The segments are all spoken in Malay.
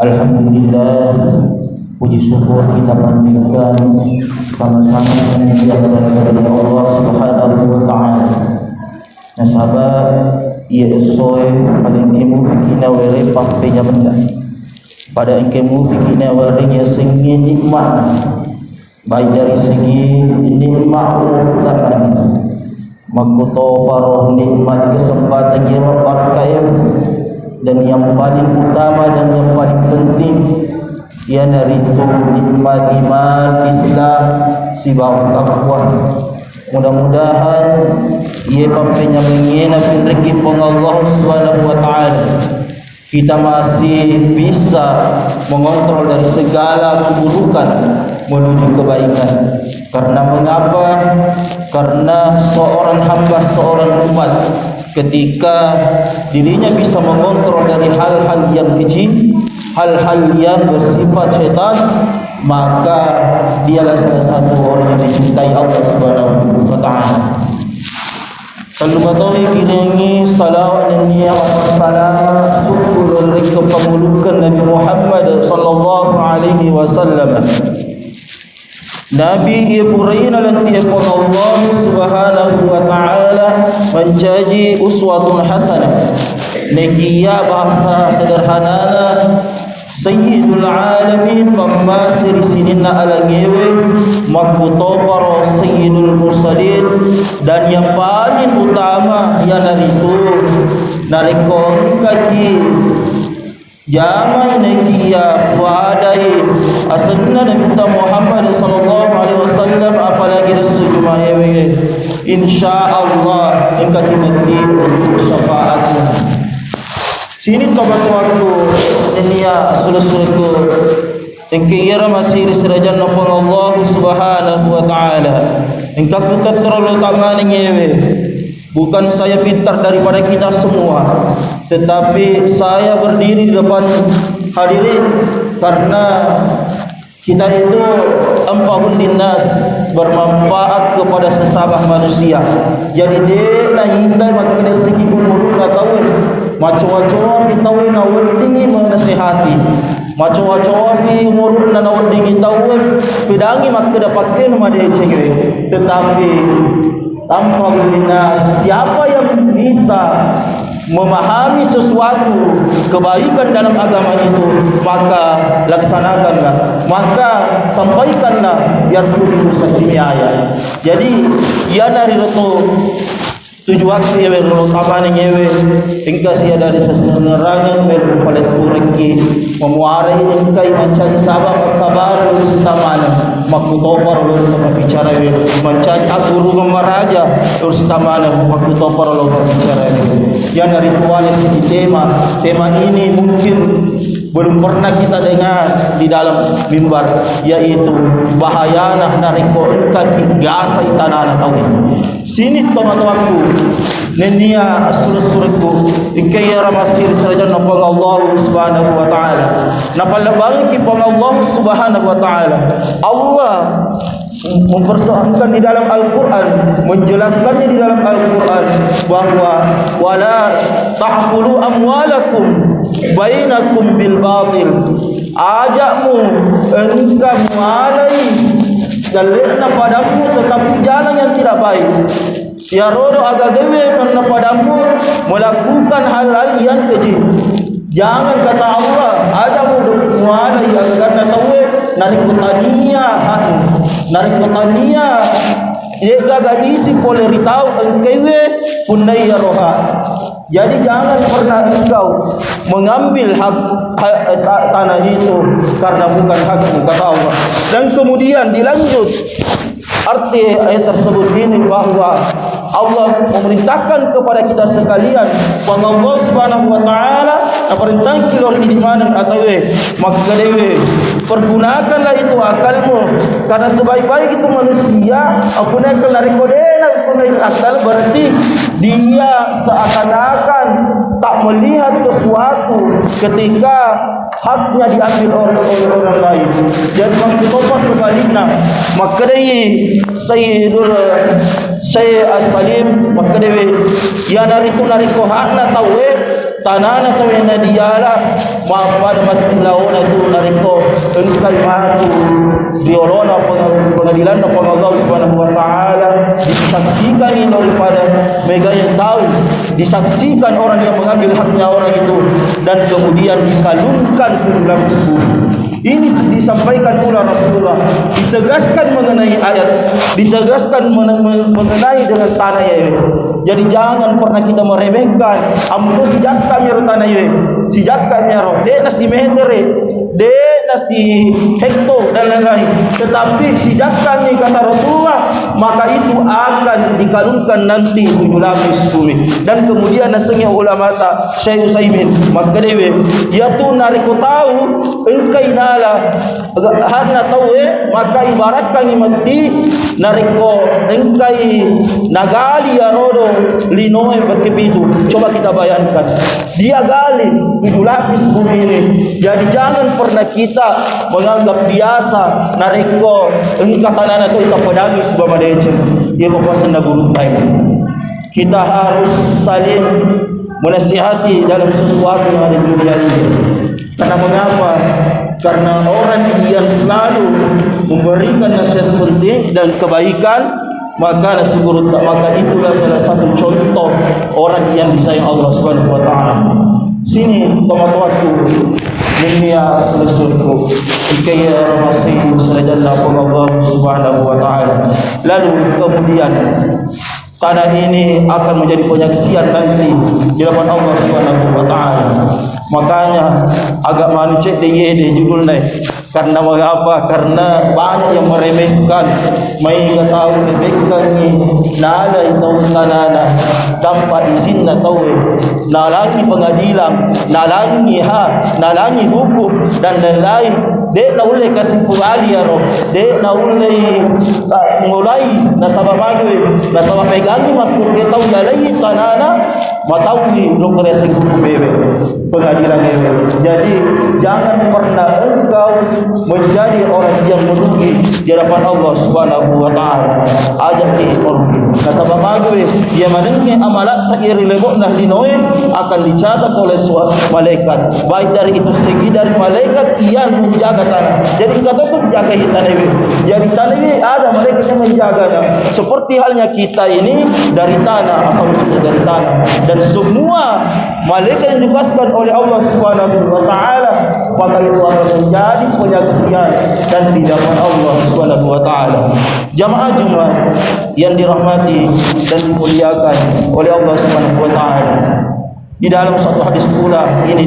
Alhamdulillah, puji syukur kita panjatkan sama-sama kepada Allah Subhanahu wa taala. Nasabat ia esoi paling kimu fikina wele pampenya benda. Pada engkemu fikina waring ya sengi nikmat. Baik dari segi nikmat utama. Makuto paroh nikmat kesempatan yang berkah. Dan yang paling utama dan yang paling penting ialah itu nikmat iman Islam sibau takwa. Mudah-mudahan ia pampenya mengena rezeki Allah Subhanahu wa taala. Kita masih bisa mengontrol dari segala keburukan menuju kebaikan. Karena mengapa? Karena seorang hamba, seorang umat ketika dirinya bisa mengontrol dari hal-hal yang keji, hal-hal yang bersifat syaitan, maka dialah salah satu orang yang dicintai Allah Subhanahu wa taala. Kalau batawi kirengi salawat dan niyat salam syukur mereka pemulukan Nabi Muhammad sallallahu alaihi wasallam. Nabi Ibrahim alaihi Allah Subhanahu wa taala menjadi uswatun hasanah. Negia bahasa sederhana Sayyidul Alamin pemasir sinina ala ngewe makutoparo Sayyidul Mursalin, dan yang paling utama ya dari itu narikong kaki zaman negia wadai asna Nabi Muhammad sallallahu alaihi wasallam, apalagi sejumlah ewe insyaallah engkau dimati untuk syafaatnya. Sini tobat waktu dunia sulus-sulku engkau masih diserajan nopong Allah Subhanahu wa taala. Engkau putar terlalu taman ngewe. Bukan saya pintar daripada kita semua, tetapi saya berdiri di depan hadirin karena kita itu ampahun dinas, bermanfaat kepada sesama manusia. Jadi dia nak hindai makin segi umur dah tahu. Macam-macam kita tahu nak wordingi menasihati. Macam-macam umur nak wordingi tahu pedangi makin dapatkan nama dia cengwe. Tetapi tanpa dinas, siapa yang bisa memahami sesuatu kebaikan dalam agama itu, maka laksanakanlah, maka sampaikanlah biar perlu diayat. Jadi ia dari itu tujuan yewe rolo tamane yewe engka sia dari sesenerangan wer pada tureki memuarai engkai mencari sabar urusitamana makutopar lo bicara we mencari guru gemaraja urusitamana makutopar lo bicara we. Yang dari tuanis di tema ini mungkin belum pernah kita dengar di dalam mimbar, yaitu bahayana nariko engka tigasa itanana tahu. Sini teman-temanku nenia surut-surutku ikaya ramasir saja napa Allah Subhanahu wa taala napalabang ki Allah Subhanahu wa taala. Allah mempersoalkan di dalam Al-Quran, menjelaskannya di dalam Al-Quran bahwa wala tahkulu amwalakum bainakum bil batil, ajakmu engkau mualai dalilna padamu tetapi jalan yang tidak baik. Ya rodo agak dewe karena padamu melakukan hal-hal yang keji. Jangan kata Allah ajakmu mualai agak karena tahu narik kotania ia gagak isi boleh ritau engkewe punai ya roha. Jadi jangan pernah engkau mengambil hak tanah itu karena bukan hakmu kata Allah. Dan kemudian dilanjut arti ayat tersebut ini bahwa Allah memerintahkan kepada kita sekalian bahwa Allah Subhanahu wa taala perintah kilor imanan atau maka dewe pergunakanlah itu akalmu, karena sebaik-baik itu manusia gunakan dari kodena gunakan akal, berarti dia seakan-akan tak melihat sesuatu ketika haknya diambil oleh orang lain. Jadi maksudnya sebaliknya maka dewe Sayyid As-Salim maka dewe ya dari itu nariko hakna tahu tanana tahu yang diala pada mati lawan itu nariko engkai matu diolona pengadilan kepada Allah Subhanahu wa taala, disaksikan ini daripada mega yang tahu, disaksikan orang yang mengambil haknya orang itu, dan kemudian dikalungkan ke dalam surga. Ini disampaikan pula Rasulullah, ditegaskan mengenai ayat, ditegaskan mengenai dengan tanah ini. Jadi jangan pernah kita meremehkan. Ambo sejak kami tanah ini, sejak kami roh, de nasi metere, de nasi hekto dan lain-lain. Tetapi sejak kami kata Rasulullah, maka itu akan dikalungkan nanti di lapis bumi. Dan kemudian nasengnya ulama ta Syekh Utsaimin, maka dewe dia tu nariko tahu engkai hadna tahu maka ibarat kami mati nariko engkai nagali ya rodo linoe begitu. Coba kita bayangkan, dia gali 7 lapis bumi ini. Jadi jangan pernah kita menganggap biasa nariko engka tanana tu ika pedangi sebab madece dia papasan na guru tayo. Kita harus saling menasihati dalam sesuatu yang ada di dunia ini. Karena mengapa? Karena orang yang selalu memberikan nasihat penting dan kebaikan, maka itulah salah satu contoh orang yang disayang Allah Subhanahu wa taala. Sini teman-temanku, dunia rasulku kaya masih selajalla Allah Subhanahu wa taala. Lalu kemudian tanah ini akan menjadi penyaksian nanti di hadapan Allah Subhanahu wa taala. Makanya agak manusia dia judulnya. Karena mengapa? Karena banyak yang meremehkan, mai tahu remehkan ni, nalai tahu tanana, tanpa izin na tahu, nalangi pengadilan, nalangi nalangi hukum dan lain-lain. Dek na ulai kasih pulali ya roh, dek na ulai mulai nasabah magwe, nasabah pegangi makhluk dia tahu jalai tanana, matawi lokal yang hukum bebe, pengadilan bebe. Jadi jangan pernah engkau menjadi orang yang merugi di hadapan Allah Subhanahu wa taala. Ajak ke merugi. Kata magwe, dia mendengar amalat takir lebokna linoe akan dicatat oleh malaikat. Baik dari itu segi dari malaikat yang menjaga tanah. Jadi kita tetap jaga tanah ini. Jadi tanah ini ada malaikat yang menjaganya. Seperti halnya kita ini dari tanah, asal usulnya dari tanah, dan semua malaikat yang dibebaskan oleh Allah Subhanahu wa taala, maka itu akan menjadi penyaksian dan di hadapan Allah Subhanahu wa taala. Jamaah Jumat yang dirahmati dan dimuliakan oleh Allah Subhanahu wa taala. Di dalam satu hadis pula ini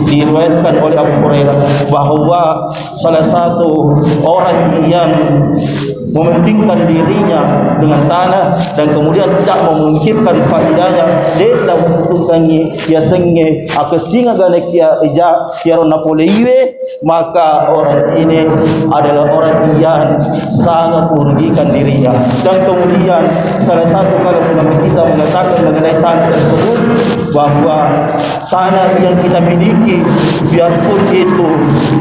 diriwayatkan oleh Abu Hurairah bahwa salah satu orang yang mementingkan dirinya dengan tanah dan kemudian tidak memungkinkan faedahnya, dia tidak membutuhkannya biasanya aku singa galek ya Napoleon, maka orang ini adalah orang yang sangat merugikan dirinya. Dan kemudian salah satu kalau kita mengatakan mengenai tanah tersebut, bahwa tanah yang kita miliki biarpun itu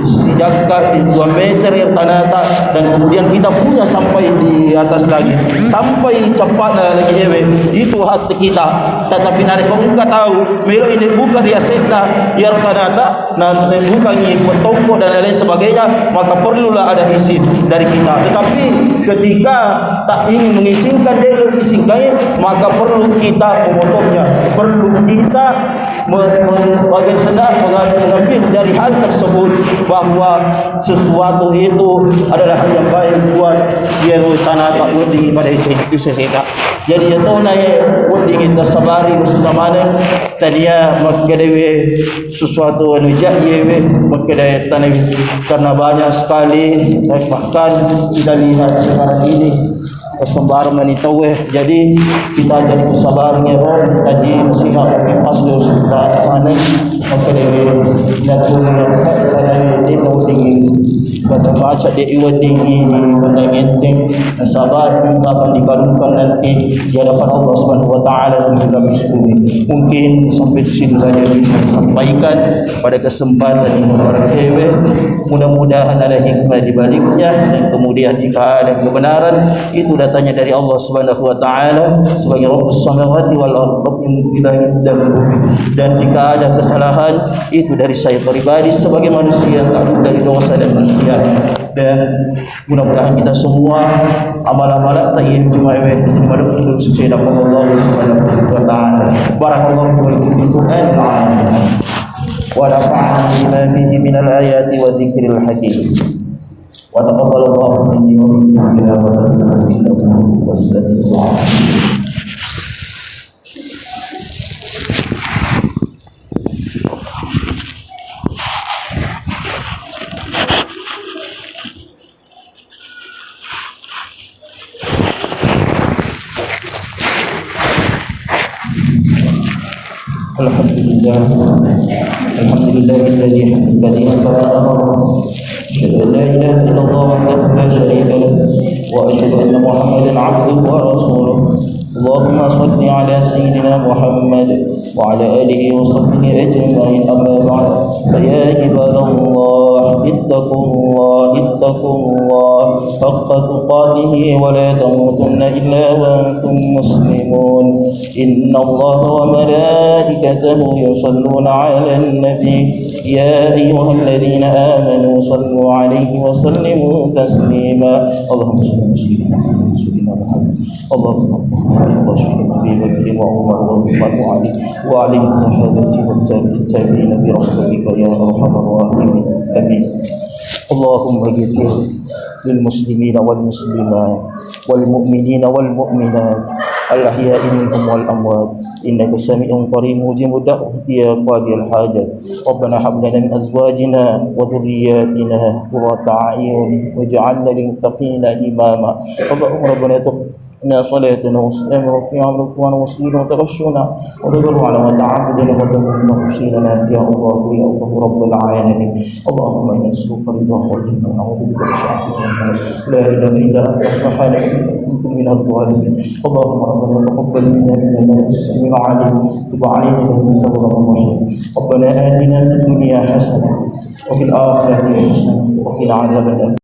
sejak 2 meter yang tanah dan kemudian kita punya sampai di atas lagi, sampai cepat lagi dewe, itu hak kita. Tetapi nari kita tahu melo ini bukan dia sekta biar tanah dan bukan ini toko dan lain sebagainya, maka perlulah ada izin dari kita. Tetapi ketika tak ingin mengizinkan dia mengizinkannya, maka perlu kita memotongnya, perlu kita bagian sedang mengambil dari hal tersebut bahwa sesuatu itu adalah hal yang baik buat dia tanah tak wuding pada itu seseda. Jadi itu naik wuding itu sabari sudah mana tadinya makdewe sesuatu anu jahye makdewe tanah karena banyak sekali bahkan kita lihat sekarang ini kesembaran itu jadi kita jadi sabar ngeron tadi nasihat pas dulu sudah mana makdewe jatuh di bawah tinggi baca di iwan tinggi menteng-menteng sabar kita akan dikalungkan nanti di hadapan Allah Subhanahu wa taala di dalam bumi. Mungkin sampai di sini saja bisa sampaikan pada kesempatan ini. mudah-mudahan ada hikmah di baliknya, dan kemudian jika ada kebenaran itu datanya dari Allah Subhanahu wa taala sebagai Rabbus samawati wal ardh, Rabbul langit dan bumi. Dan jika ada kesalahan itu dari saya pribadi sebagai manusia, takut dari dosa dan maksiat. Dan mudah-mudahan kita semua amal-amal tayyib juma'a diterima dengan sesuai dengan Allah Subhanahu wa taala. Barakallahu fiikum bil Qur'anil azim wa nafa'ani bima fihi minal ayati wa dzikril hakim. Wa taqabbalallahu minni wa minkum tilawatan innahu was-sami'ul 'alim. Alhamdulillah alladzi hadana asyhadu an la ilaha illallah wahdahu la syarika lahu wa asyhadu anna Muhammadan 'abduhu wa rasuluh. Allahumma shalli ala sayyidina Muhammad wa ala alihi wa sahbihi ajma'in. Amma ba'd, fa ya ibadallah ittaqullah haqqa tuqatih wa la tamutunna illa wa antum muslimun. Inna Allaha wa malaikatahu yusalluna 'alan nabi ya ayyuhalladzina amanu sallu 'alaihi wa sallimu taslima. Allahumma salli ala sayyidina Muhammad. Allahumma salli ala Nabi wa Umar wa Uthman wa Ali wa ali sahabati wa tabi'in bi rahmatika ya arhamar rahimin. Amin. Allahumma ghfir lil muslimina wal muslimat wal mu'minina wal mu'minat al-ahya'i minhum wal amwat innaka sami'un qarib mujibud da'wati ya qadil hajat. Rabbana hab lana min azwajina wa dhurriyyatina qurrata a'yun waj'alna lil muttaqina imama. Rabbana إن صلاتنا وسلام رفيع ركوعنا وسجودنا وتغشنا وتضرعنا وتعبدنا وتمنى حسيننا يا الله يا الله رب العالمين. اللهم إنا نسألك رضاك والجنة ونعوذ بك من سخطك. لا إله إلا أنت سبحانك إني كنت من الظالمين. اللهم ربنا تقبل منا إنك أنت السميع العليم وتب علينا إنك أنت التواب الرحيم. ربنا آتنا في الدنيا حسنة وفي الآخرة حسنة وقنا عذاب النار.